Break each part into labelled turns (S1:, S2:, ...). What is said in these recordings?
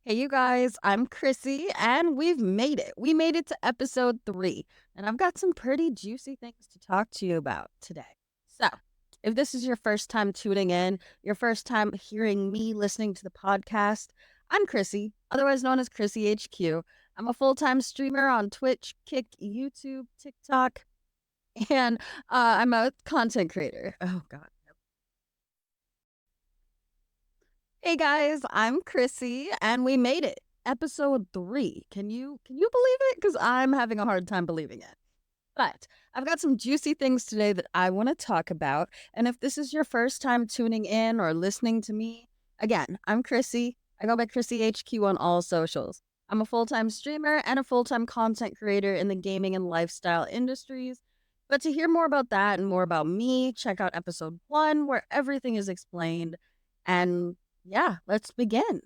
S1: Hey, you guys, I'm Chrissy, and we've made it. We made it to episode 3, and I've got some pretty juicy things to talk to you about today. So, if this is your first time tuning in, your first time hearing me listening to the podcast, I'm Chrissy, otherwise known as Chrissy HQ. I'm a full time streamer on Twitch, Kick, YouTube, TikTok, and I'm a content creator. Oh, God. Hey guys, I'm Chrissy and we made it. Episode 3. Can you believe it? Cuz I'm having a hard time believing it. But I've got some juicy things today that I want to talk about, and if this is your first time tuning in or listening to me, again, I'm Chrissy. I go by Chrissy HQ on all socials. I'm a full-time streamer and a full-time content creator in the gaming and lifestyle industries. But to hear more about that and more about me, check out episode 1 where everything is explained. And yeah, let's begin.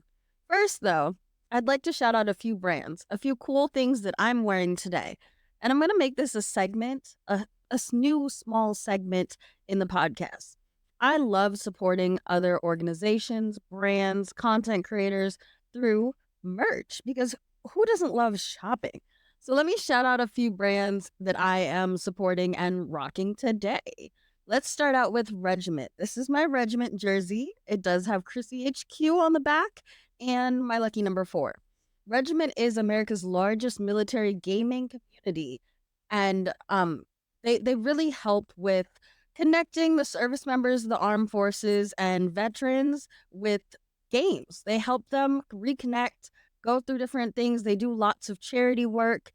S1: First, though, I'd like to shout out a few brands, a few cool things that I'm wearing today. And I'm going to make this a segment, a new small segment in the podcast. I love supporting other organizations, brands, content creators through merch because who doesn't love shopping? So let me shout out a few brands that I am supporting and rocking today. Let's start out with Regiment. This is my Regiment jersey. It does have Chrissy HQ on the back and my lucky number 4. Regiment is America's largest military gaming community, and they really help with connecting the service members of the armed forces and veterans with games. They help them reconnect, go through different things. They do lots of charity work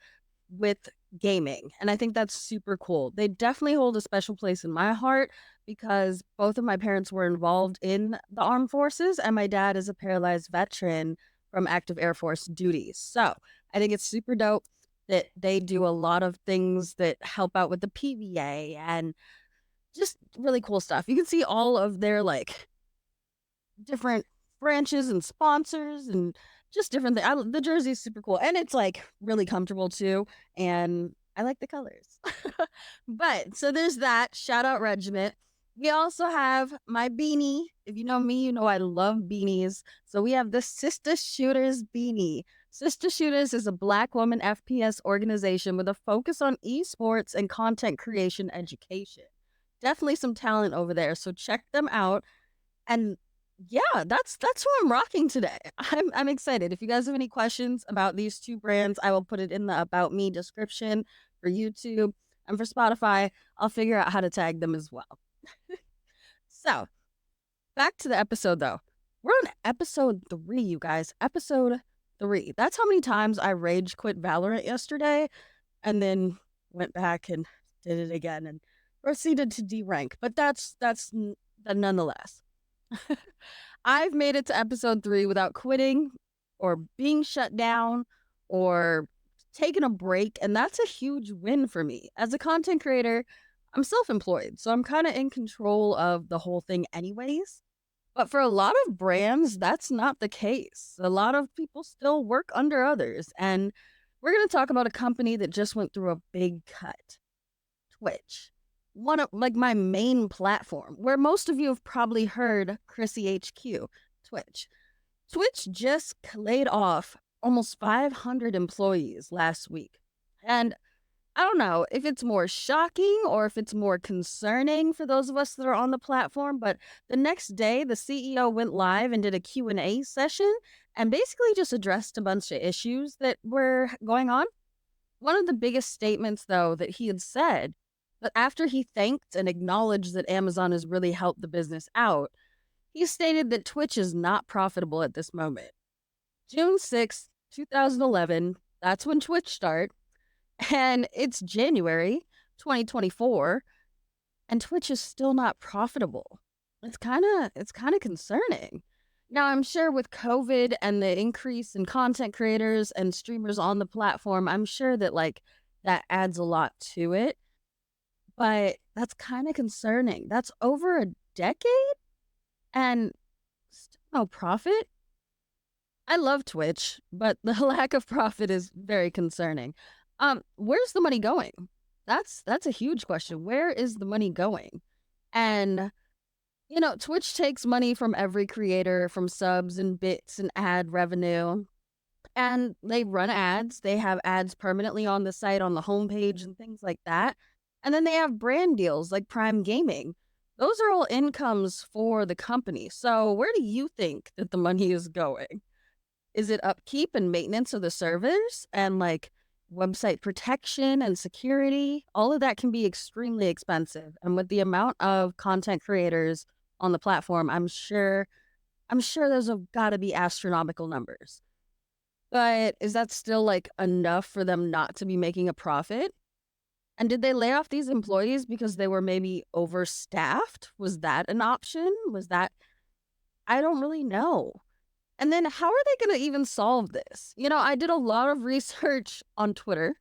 S1: with gaming, and I think that's super cool. They definitely hold a special place in my heart because both of my parents were involved in the armed forces, and my dad is a paralyzed veteran from active Air Force duties. So I think it's super dope that they do a lot of things that help out with the PVA and just really cool stuff. You can see all of their different branches and sponsors and just different things. The jersey is super cool and it's like really comfortable too. And I like the colors. But so there's that. Shout out Regiment. We also have my beanie. If you know me, you know I love beanies. So we have the Sister Shooters beanie. Sister Shooters is a Black woman FPS organization with a focus on esports and content creation education. Definitely some talent over there. So check them out. And yeah, that's who I'm rocking today. I'm excited. If you guys have any questions about these two brands, I will put it in the about me description for YouTube and for Spotify. I'll figure out how to tag them as well. So, back to the episode though. We're on episode 3, you guys. Episode 3. That's how many times I rage quit Valorant yesterday and then went back and did it again and proceeded to derank. But that's nonetheless. I've made it to episode 3 without quitting or being shut down or taking a break. And that's a huge win for me. As a content creator, I'm self employed. So I'm kind of in control of the whole thing, anyways. But for a lot of brands, that's not the case. A lot of people still work under others. And we're going to talk about a company that just went through a big cut. Twitch, one of like my main platform, where most of you have probably heard Chrissy HQ, Twitch. Twitch just laid off almost 500 employees last week. And I don't know if it's more shocking or if it's more concerning for those of us that are on the platform, but the next day the CEO went live and did a Q&A session and basically just addressed a bunch of issues that were going on. One of the biggest statements, though, that he had said, but after he thanked and acknowledged that Amazon has really helped the business out, he stated that Twitch is not profitable at this moment. June 6th, 2011, that's when Twitch started, and it's January 2024, and Twitch is still not profitable. It's kind of concerning. Now, I'm sure with COVID and the increase in content creators and streamers on the platform, I'm sure that that adds a lot to it. But that's kind of concerning. That's over a decade and still no profit. I love Twitch, but the lack of profit is very concerning. Where's the money going? That's a huge question. Where is the money going? And Twitch takes money from every creator, from subs and bits and ad revenue, and they run ads. They have ads permanently on the site, on the homepage, and things like that. And then they have brand deals like Prime Gaming. Those are all incomes for the company. So, where do you think that the money is going? Is it upkeep and maintenance of the servers and like website protection and security? All of that can be extremely expensive. And with the amount of content creators on the platform, I'm sure those have got to be astronomical numbers. But is that still like enough for them not to be making a profit? And did they lay off these employees because they were maybe overstaffed? Was that an option? I don't really know. And then how are they going to even solve this? I did a lot of research on Twitter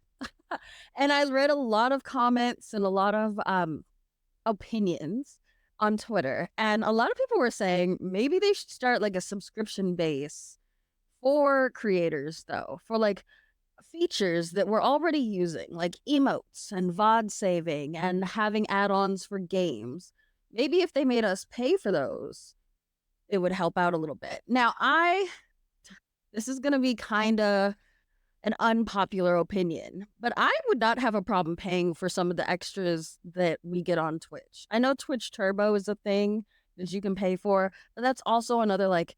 S1: and I read a lot of comments and a lot of opinions on Twitter. And a lot of people were saying maybe they should start like a subscription base for creators, though, for like features that we're already using, like emotes and VOD saving and having add ons for games. Maybe if they made us pay for those, it would help out a little bit. Now, this is going to be kind of an unpopular opinion, but I would not have a problem paying for some of the extras that we get on Twitch. I know Twitch Turbo is a thing that you can pay for, but that's also another like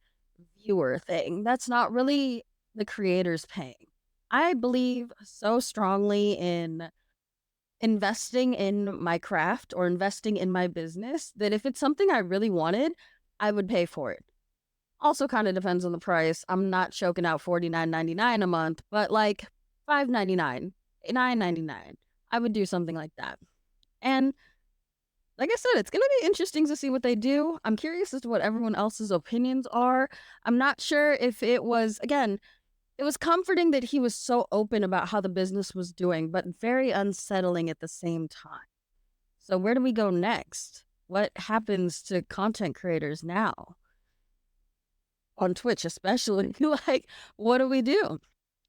S1: viewer thing. That's not really the creators paying. I believe so strongly in investing in my craft or investing in my business that if it's something I really wanted, I would pay for it. Also kind of depends on the price. I'm not choking out $49.99 a month, but like $5.99, $9.99. I would do something like that. And like I said, it's going to be interesting to see what they do. I'm curious as to what everyone else's opinions are. I'm not sure if it was, again, it was comforting that he was so open about how the business was doing, but very unsettling at the same time. So where do we go next? What happens to content creators now? On Twitch, especially. Like, what do we do?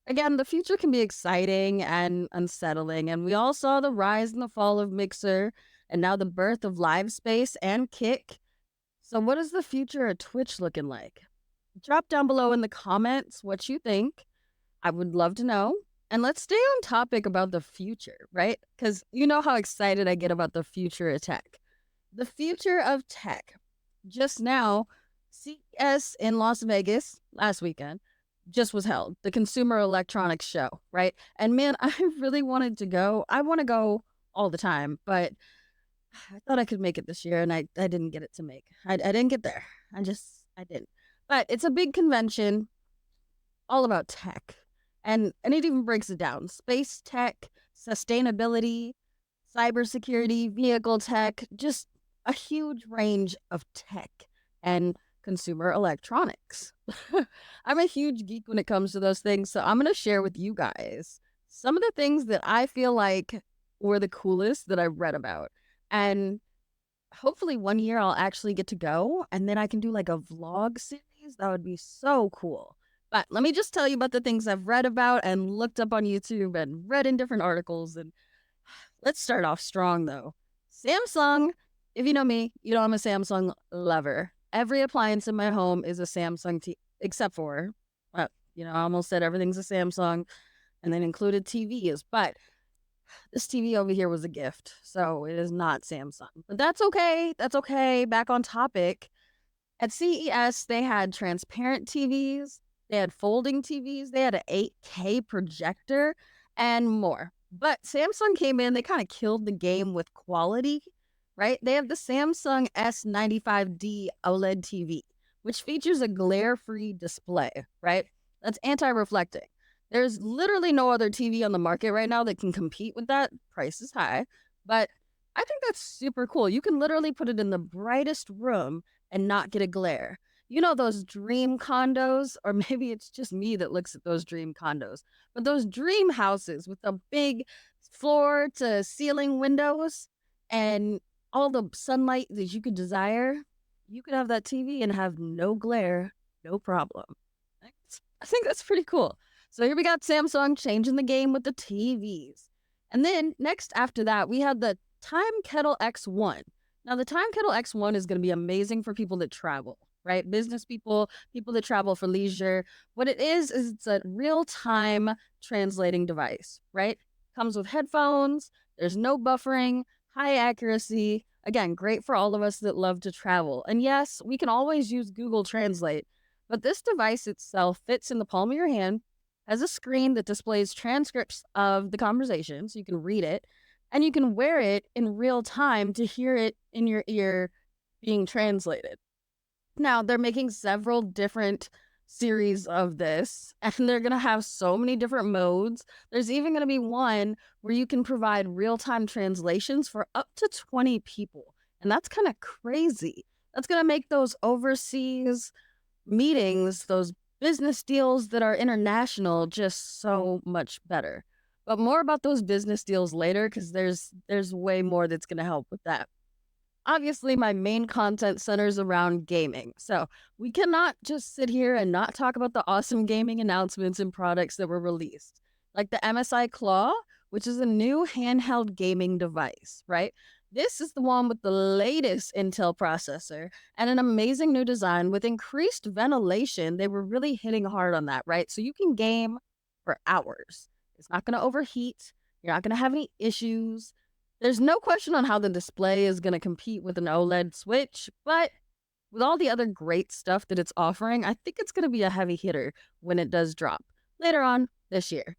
S1: Again, the future can be exciting and unsettling, and we all saw the rise and the fall of Mixer, and now the birth of Live Space and Kick. So, what is the future of Twitch looking like? Drop down below in the comments what you think. I would love to know. And let's stay on topic about the future, right? Because you know how excited I get about the future of tech. The future of tech. Just now, CES in Las Vegas last weekend just was held, the Consumer Electronics Show, right? And man, I really wanted to go. I want to go all the time, but I thought I could make it this year and I didn't get it to make. I didn't get there. I didn't. But it's a big convention all about tech. And it even breaks it down. Space tech, sustainability, cybersecurity, vehicle tech, just a huge range of tech and consumer electronics. I'm a huge geek when it comes to those things, so I'm going to share with you guys some of the things that I feel like were the coolest that I read about. And hopefully one year I'll actually get to go and then I can do like a vlog series. That would be so cool. But let me just tell you about the things I've read about and looked up on YouTube and read in different articles. And let's start off strong though. Samsung, if you know me, you know I'm a Samsung lover. Every appliance in my home is a Samsung, except for, I almost said everything's a Samsung and then included TVs. But this TV over here was a gift, so it is not Samsung. But that's okay. That's okay. Back on topic. At CES, they had transparent TVs, they had folding TVs, they had an 8K projector, and more. But Samsung came in, they kind of killed the game with quality, right? They have the Samsung S95D OLED TV, which features a glare-free display, right? That's anti-reflecting. There's literally no other TV on the market right now that can compete with that. Price is high, but I think that's super cool. You can literally put it in the brightest room and not get a glare. You know those dream condos, or maybe it's just me that looks at those dream condos, but those dream houses with the big floor to ceiling windows and all the sunlight that you could desire, you could have that TV and have no glare, no problem. I think that's pretty cool. So here we got Samsung changing the game with the TVs. And then next after that, we had the Time Kettle X1. Now, the Time Kettle X1 is going to be amazing for people that travel, right? Business people, people that travel for leisure. What it is it's a real time translating device, right? Comes with headphones, there's no buffering, high accuracy. Again, great for all of us that love to travel. And yes, we can always use Google Translate, but this device itself fits in the palm of your hand, has a screen that displays transcripts of the conversation so you can read it, and you can wear it in real time to hear it in your ear being translated. Now, they're making several different series of this, and they're going to have so many different modes. There's even going to be one where you can provide real time translations for up to 20 people. And that's kind of crazy. That's going to make those overseas meetings, those business deals that are international, just so much better. But more about those business deals later, because there's way more that's going to help with that. Obviously, my main content centers around gaming. So we cannot just sit here and not talk about the awesome gaming announcements and products that were released, like the MSI Claw, which is a new handheld gaming device, right? This is the one with the latest Intel processor and an amazing new design with increased ventilation. They were really hitting hard on that, right? So you can game for hours. It's not going to overheat. You're not going to have any issues. There's no question on how the display is going to compete with an OLED Switch, but with all the other great stuff that it's offering, I think it's going to be a heavy hitter when it does drop later on this year.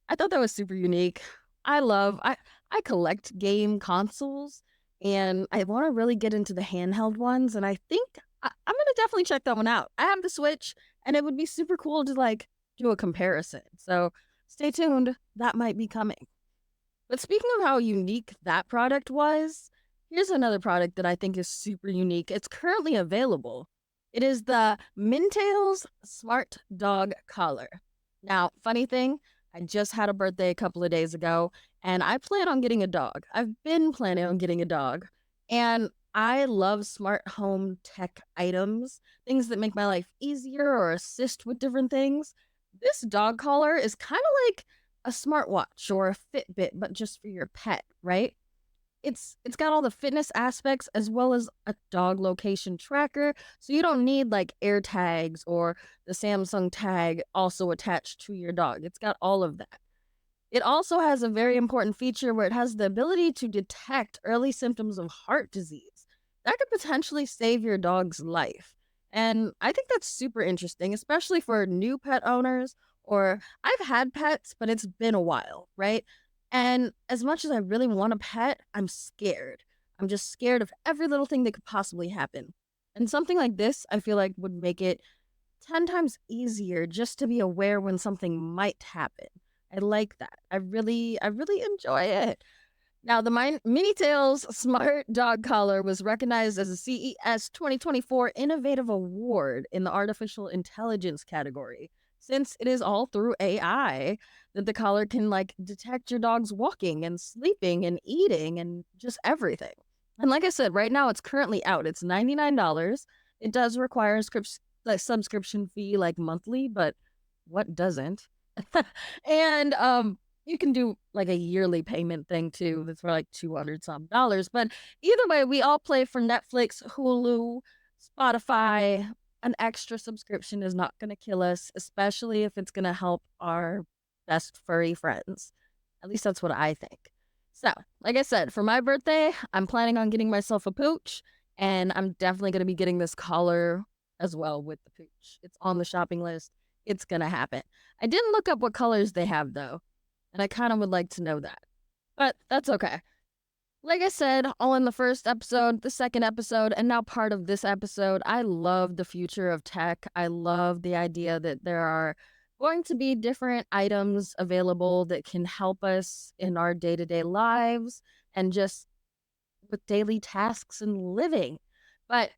S1: I thought that was super unique. I collect game consoles, and I want to really get into the handheld ones, and I think I'm going to definitely check that one out. I have the Switch, and it would be super cool to like do a comparison. So stay tuned. That might be coming. But speaking of how unique that product was, here's another product that I think is super unique. It's currently available. It is the Mintails Smart Dog Collar. Now, funny thing, I just had a birthday a couple of days ago, and I plan on getting a dog. I've been planning on getting a dog, and I love smart home tech items, things that make my life easier or assist with different things. This dog collar is kind of like a smartwatch or a Fitbit, but just for your pet, right? It's got all the fitness aspects as well as a dog location tracker, so you don't need like air tags or the Samsung tag also attached to your dog. It's got all of that. It also has a very important feature where it has the ability to detect early symptoms of heart disease. That could potentially save your dog's life. And I think that's super interesting, especially for new pet owners, or I've had pets, but it's been a while, right? And as much as I really want a pet, I'm scared. I'm just scared of every little thing that could possibly happen. And something like this, I feel like would make it 10 times easier just to be aware when something might happen. I like that. I really enjoy it. Now, the Mini Tails Smart Dog Collar was recognized as a CES 2024 Innovative Award in the Artificial Intelligence category, since it is all through AI that the collar can like detect your dog's walking and sleeping and eating and just everything. And like I said, right now it's currently out. It's $99. It does require a subscription fee like monthly, but what doesn't? And you can do like a yearly payment thing too. That's for like 200 some dollars. But either way, we all play for Netflix, Hulu, Spotify. An extra subscription is not going to kill us, especially if it's going to help our best furry friends. At least that's what I think. So, like I said, for my birthday, I'm planning on getting myself a pooch, and I'm definitely going to be getting this collar as well with the pooch. It's on the shopping list. It's going to happen. I didn't look up what colors they have, though, and I kind of would like to know that. But that's okay. Like I said, all in the first episode, the second episode, and now part of this episode, I love the future of tech. I love the idea that there are going to be different items available that can help us in our day to day lives and just with daily tasks and living. But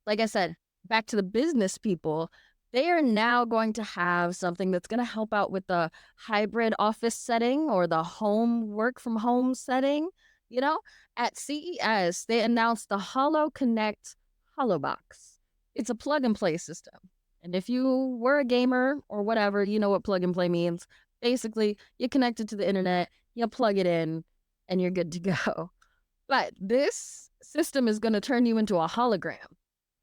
S1: like I said, back to the business people, they are now going to have something that's going to help out with the hybrid office setting or the home work from home setting. You know, at CES, they announced the Holo Connect HoloBox. It's a plug and play system. And if you were a gamer or whatever, you know what plug and play means. Basically, you connect it to the internet, you plug it in, and you're good to go. But this system is going to turn you into a hologram.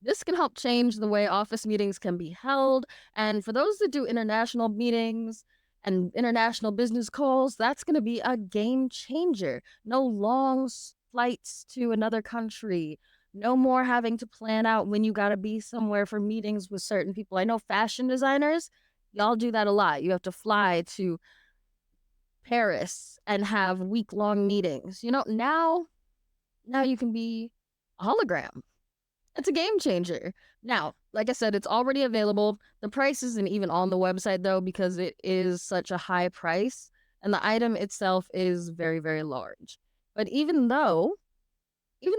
S1: This can help change the way office meetings can be held. And for those that do international meetings and international business calls, that's going to be a game changer. No long flights to another country. No more having to plan out when you got to be somewhere for meetings with certain people. I know fashion designers, y'all do that a lot. You have to fly to Paris and have week-long meetings. Now you can be a hologram. It's a game changer. Now, like I said, it's already available. The price isn't even on the website though, because it is such a high price and the item itself is very, very large. But even though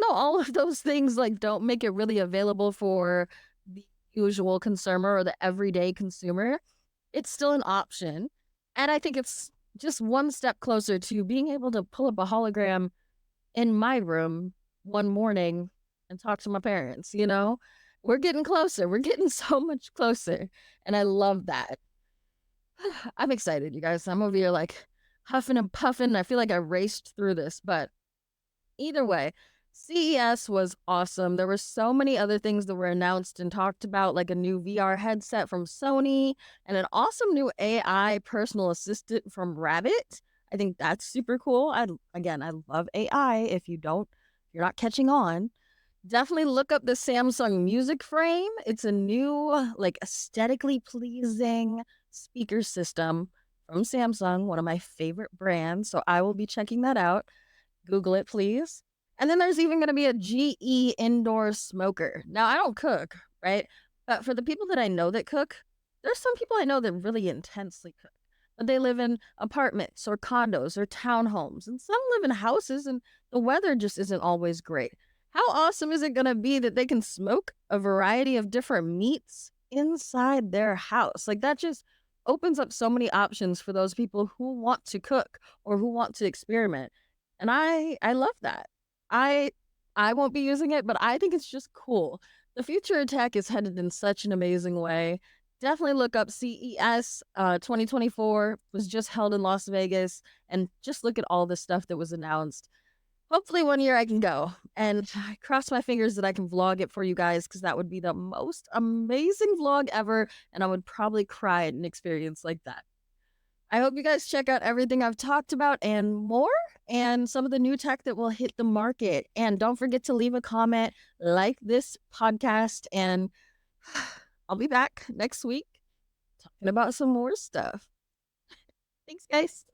S1: all of those things like don't make it really available for the usual consumer or the everyday consumer, it's still an option. And I think it's just one step closer to being able to pull up a hologram in my room one morning and talk to my parents. We're getting closer. We're getting so much closer. And I love that. I'm excited, you guys. I'm over here like huffing and puffing. I feel like I raced through this, but either way, CES was awesome. There were so many other things that were announced and talked about, like a new VR headset from Sony and an awesome new AI personal assistant from Rabbit. I think that's super cool. I love AI. If you're not catching on, definitely look up the Samsung Music Frame. It's a new, like aesthetically pleasing speaker system from Samsung, one of my favorite brands. So I will be checking that out. Google it, please. And then there's even going to be a GE indoor smoker. Now, I don't cook, right? But for the people that I know that cook, there's some people I know that really intensely cook. But they live in apartments or condos or townhomes, and some live in houses, and the weather just isn't always great. How awesome is it going to be that they can smoke a variety of different meats inside their house? Like, that just opens up so many options for those people who want to cook or who want to experiment. And I love that. I I won't be using it, but I think it's just cool. The future of tech is headed in such an amazing way. Definitely look up CES 2024 was just held in Las Vegas, and just look at all the stuff that was announced. Hopefully one year I can go, and I cross my fingers that I can vlog it for you guys, because that would be the most amazing vlog ever, and I would probably cry at an experience like that. I hope you guys check out everything I've talked about and more, and some of the new tech that will hit the market. And don't forget to leave a comment, like this podcast, and I'll be back next week talking about some more stuff. Thanks, guys.